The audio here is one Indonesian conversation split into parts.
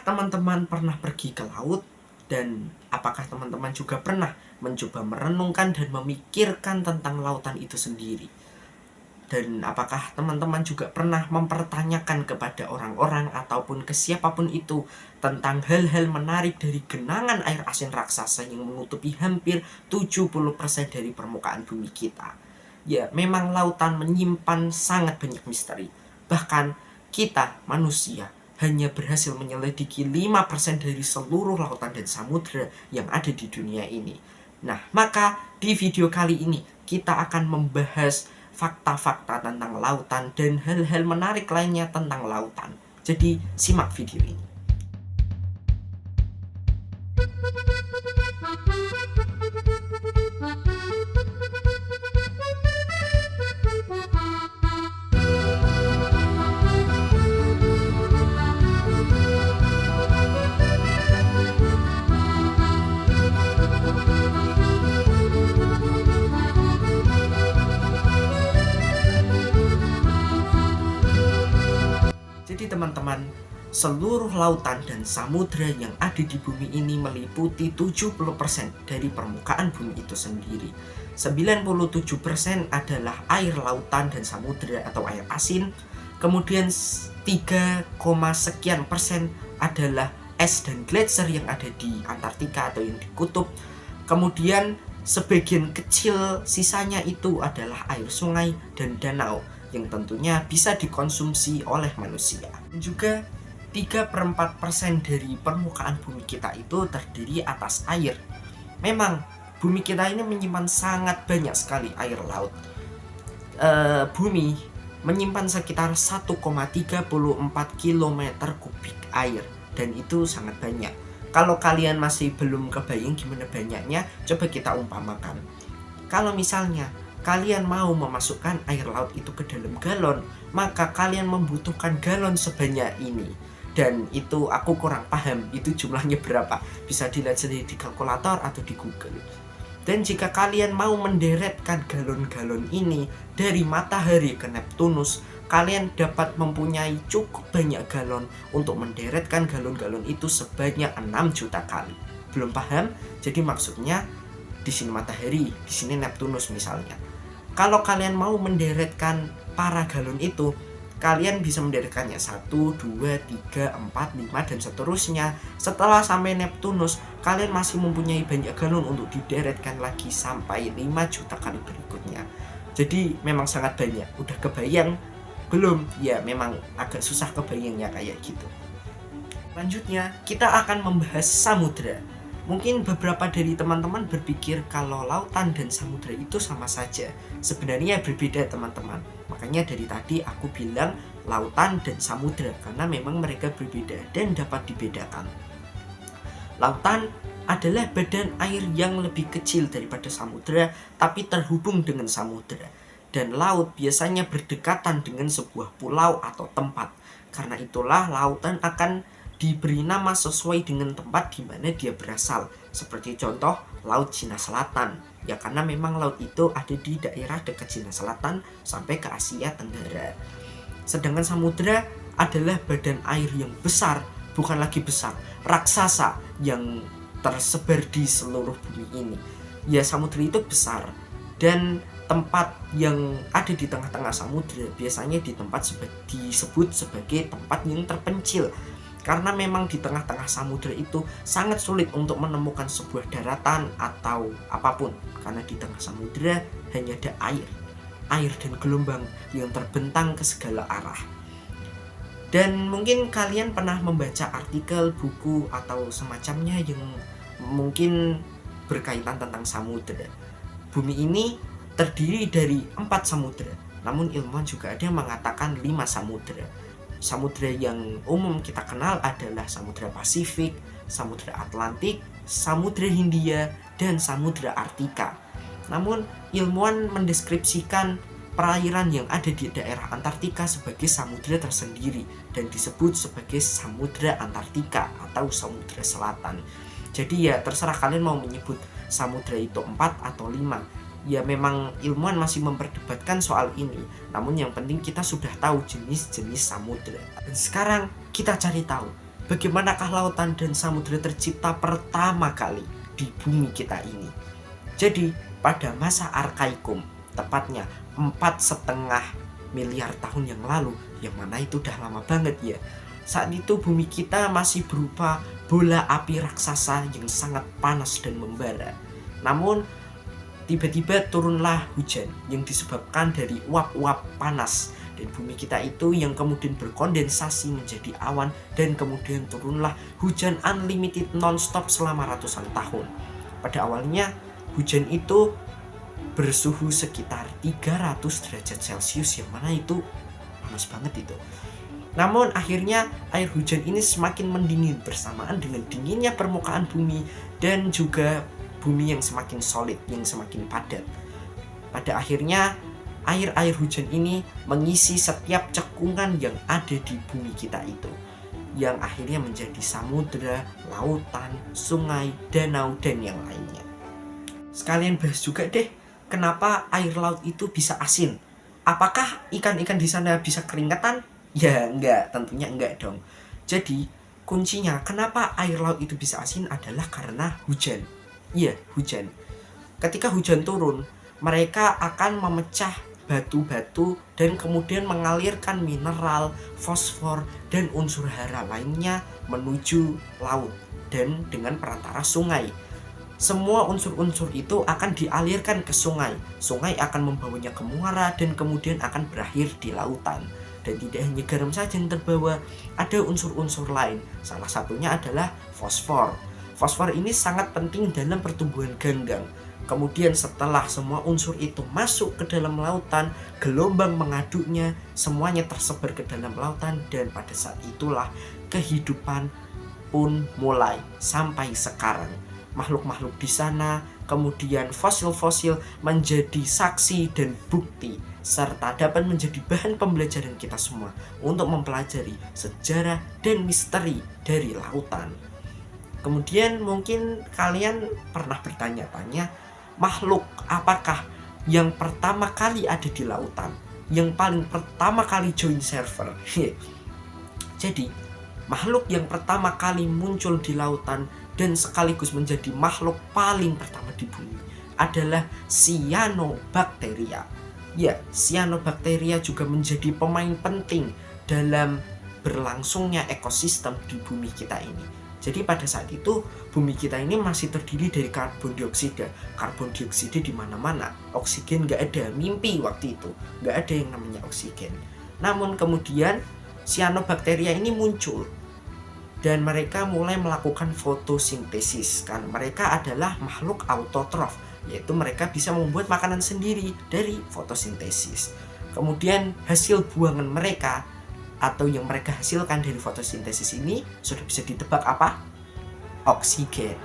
Apakah teman-teman pernah pergi ke laut? Dan apakah teman-teman juga pernah mencoba merenungkan dan memikirkan tentang lautan itu sendiri? Dan apakah teman-teman juga pernah mempertanyakan kepada orang-orang ataupun ke siapapun itu tentang hal-hal menarik dari genangan air asin raksasa yang menutupi hampir 70% dari permukaan bumi kita? Ya, memang lautan menyimpan sangat banyak misteri. Bahkan kita manusia hanya berhasil menyelidiki 5% dari seluruh lautan dan samudera yang ada di dunia ini. Nah, maka di video kali ini kita akan membahas fakta-fakta tentang lautan dan hal-hal menarik lainnya tentang lautan. Jadi, simak video ini. Jadi teman-teman, seluruh lautan dan samudra yang ada di bumi ini meliputi 70% dari permukaan bumi itu sendiri. 97% adalah air lautan dan samudra atau air asin. Kemudian 3, sekian persen adalah es dan gletser yang ada di Antartika atau yang di kutub. Kemudian sebagian kecil sisanya itu adalah air sungai dan danau yang tentunya bisa dikonsumsi oleh manusia. Dan juga 3/4% dari permukaan bumi kita itu terdiri atas air. Memang bumi kita ini menyimpan sangat banyak sekali air laut. Bumi menyimpan sekitar 1,34 km kubik air, dan itu sangat banyak. Kalau kalian masih belum kebayang gimana banyaknya, coba kita umpamakan. Kalau misalnya kalian mau memasukkan air laut itu ke dalam galon, maka kalian membutuhkan galon sebanyak ini. Dan itu aku kurang paham itu jumlahnya berapa. Bisa dilihat sendiri di kalkulator atau di Google. Dan jika kalian mau menderetkan galon-galon ini dari matahari ke Neptunus, kalian dapat mempunyai cukup banyak galon untuk menderetkan galon-galon itu sebanyak 6 juta kali. Belum paham? Jadi maksudnya di sini matahari, di sini Neptunus misalnya. Kalau kalian mau menderetkan para galon itu, kalian bisa menderetkannya 1, 2, 3, 4, 5, dan seterusnya. Setelah sampai Neptunus, kalian masih mempunyai banyak galon untuk dideretkan lagi sampai 5 juta kali berikutnya. Jadi memang sangat banyak. Udah kebayang? Belum? Ya memang agak susah kebayangnya kayak gitu. Selanjutnya, kita akan membahas samudra. Mungkin beberapa dari teman-teman berpikir kalau lautan dan samudra itu sama saja. Sebenarnya berbeda teman-teman. Makanya dari tadi aku bilang lautan dan samudra, karena memang mereka berbeda dan dapat dibedakan. Lautan adalah badan air yang lebih kecil daripada samudra, tapi terhubung dengan samudra. Dan laut biasanya berdekatan dengan sebuah pulau atau tempat. Karena itulah lautan akan diberi nama sesuai dengan tempat di mana dia berasal. Seperti contoh Laut Cina Selatan. Ya karena memang laut itu ada di daerah dekat Cina Selatan sampai ke Asia Tenggara. Sedangkan samudra adalah badan air yang besar, bukan lagi besar, raksasa yang tersebar di seluruh bumi ini. Ya samudra itu besar, dan tempat yang ada di tengah-tengah samudra biasanya disebut sebagai tempat yang terpencil. Karena memang di tengah-tengah samudra itu sangat sulit untuk menemukan sebuah daratan atau apapun. Karena di tengah samudra hanya ada air dan gelombang yang terbentang ke segala arah. Dan mungkin kalian pernah membaca artikel, buku, atau semacamnya yang mungkin berkaitan tentang samudra. Bumi ini terdiri dari 4 samudra. Namun ilmuwan juga ada yang mengatakan 5 samudra. Samudra yang umum kita kenal adalah Samudra Pasifik, Samudra Atlantik, Samudra Hindia, dan Samudra Arktika. Namun, ilmuwan mendeskripsikan perairan yang ada di daerah Antartika sebagai samudra tersendiri dan disebut sebagai Samudra Antartika atau Samudra Selatan. Jadi ya terserah kalian mau menyebut samudra itu 4 atau 5. Ya memang ilmuwan masih memperdebatkan soal ini. Namun yang penting kita sudah tahu jenis-jenis samudra. Dan sekarang kita cari tahu bagaimanakah lautan dan samudra tercipta pertama kali di bumi kita ini? Jadi pada masa Arkaikum, tepatnya 4,5 miliar tahun yang lalu, yang mana itu udah lama banget ya. Saat itu bumi kita masih berupa bola api raksasa yang sangat panas dan membara. Namun tiba-tiba turunlah hujan yang disebabkan dari uap-uap panas, dan bumi kita itu yang kemudian berkondensasi menjadi awan, dan kemudian turunlah hujan unlimited non-stop selama ratusan tahun. Pada awalnya hujan itu bersuhu sekitar 300 derajat Celcius, yang mana itu panas banget itu. Namun akhirnya air hujan ini semakin mendingin bersamaan dengan dinginnya permukaan bumi dan juga bumi yang semakin solid, yang semakin padat. Pada akhirnya air hujan ini mengisi setiap cekungan yang ada di bumi kita itu, yang akhirnya menjadi samudra, lautan, sungai, danau, dan yang lainnya. Sekalian bahas juga deh, kenapa air laut itu bisa asin? Apakah ikan-ikan di sana bisa keringetan? Ya enggak, tentunya enggak dong. Jadi kuncinya kenapa air laut itu bisa asin adalah karena hujan. Iya, hujan. Ketika hujan turun, mereka akan memecah batu-batu dan kemudian mengalirkan mineral, fosfor, dan unsur hara lainnya menuju laut dan dengan perantara sungai. Semua unsur-unsur itu akan dialirkan ke sungai. Sungai akan membawanya ke muara dan kemudian akan berakhir di lautan. Dan tidak hanya garam saja yang terbawa, ada unsur-unsur lain. Salah satunya adalah fosfor. Fosfor ini sangat penting dalam pertumbuhan ganggang. Kemudian setelah semua unsur itu masuk ke dalam lautan, gelombang mengaduknya, semuanya tersebar ke dalam lautan, dan pada saat itulah kehidupan pun mulai sampai sekarang. Makhluk-makhluk di sana, kemudian fosil-fosil menjadi saksi dan bukti, serta dapat menjadi bahan pembelajaran kita semua untuk mempelajari sejarah dan misteri dari lautan. Kemudian mungkin kalian pernah bertanya-tanya, makhluk apakah yang pertama kali ada di lautan, yang paling pertama kali join server? Jadi makhluk yang pertama kali muncul di lautan dan sekaligus menjadi makhluk paling pertama di bumi adalah cyanobacteria. Ya, cyanobacteria juga menjadi pemain penting dalam berlangsungnya ekosistem di bumi kita ini. Jadi pada saat itu bumi kita ini masih terdiri dari karbon dioksida. Karbon dioksida di mana-mana, oksigen nggak ada, mimpi waktu itu, nggak ada yang namanya oksigen. Namun kemudian cyanobacteria ini muncul dan mereka mulai melakukan fotosintesis. Kan mereka adalah makhluk autotrof, yaitu mereka bisa membuat makanan sendiri dari fotosintesis. Kemudian hasil buangan mereka atau yang mereka hasilkan dari fotosintesis ini sudah bisa ditebak apa? Oksigen.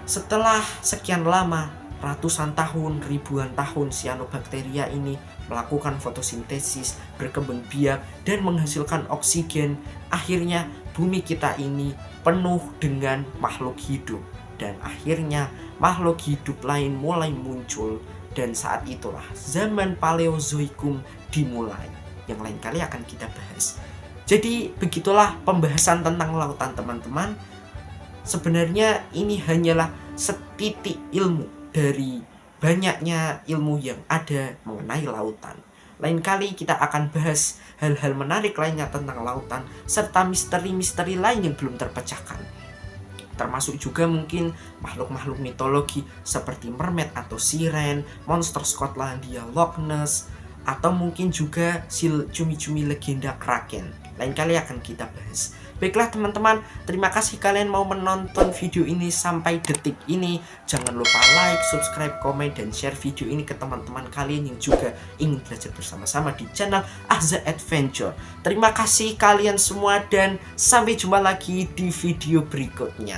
Setelah sekian lama, ratusan tahun, ribuan tahun, cyanobacteria ini melakukan fotosintesis, berkembang biak dan menghasilkan oksigen. Akhirnya bumi kita ini penuh dengan makhluk hidup, dan akhirnya makhluk hidup lain mulai muncul, dan saat itulah zaman Paleozoikum dimulai, yang lain kali akan kita bahas. Jadi begitulah pembahasan tentang lautan, teman-teman. Sebenarnya ini hanyalah setitik ilmu dari banyaknya ilmu yang ada mengenai lautan. Lain kali kita akan bahas hal-hal menarik lainnya tentang lautan, serta misteri-misteri lain yang belum terpecahkan. Termasuk juga mungkin makhluk-makhluk mitologi seperti mermaid atau siren, monster Skotlandia Loch Ness, atau mungkin juga cumi-cumi legenda Kraken. Lain kali akan kita bahas. Baiklah teman-teman, terima kasih kalian mau menonton video ini sampai detik ini. Jangan lupa like, subscribe, komen, dan share video ini ke teman-teman kalian yang juga ingin belajar bersama-sama di channel Ahza Adventure. Terima kasih kalian semua dan sampai jumpa lagi di video berikutnya.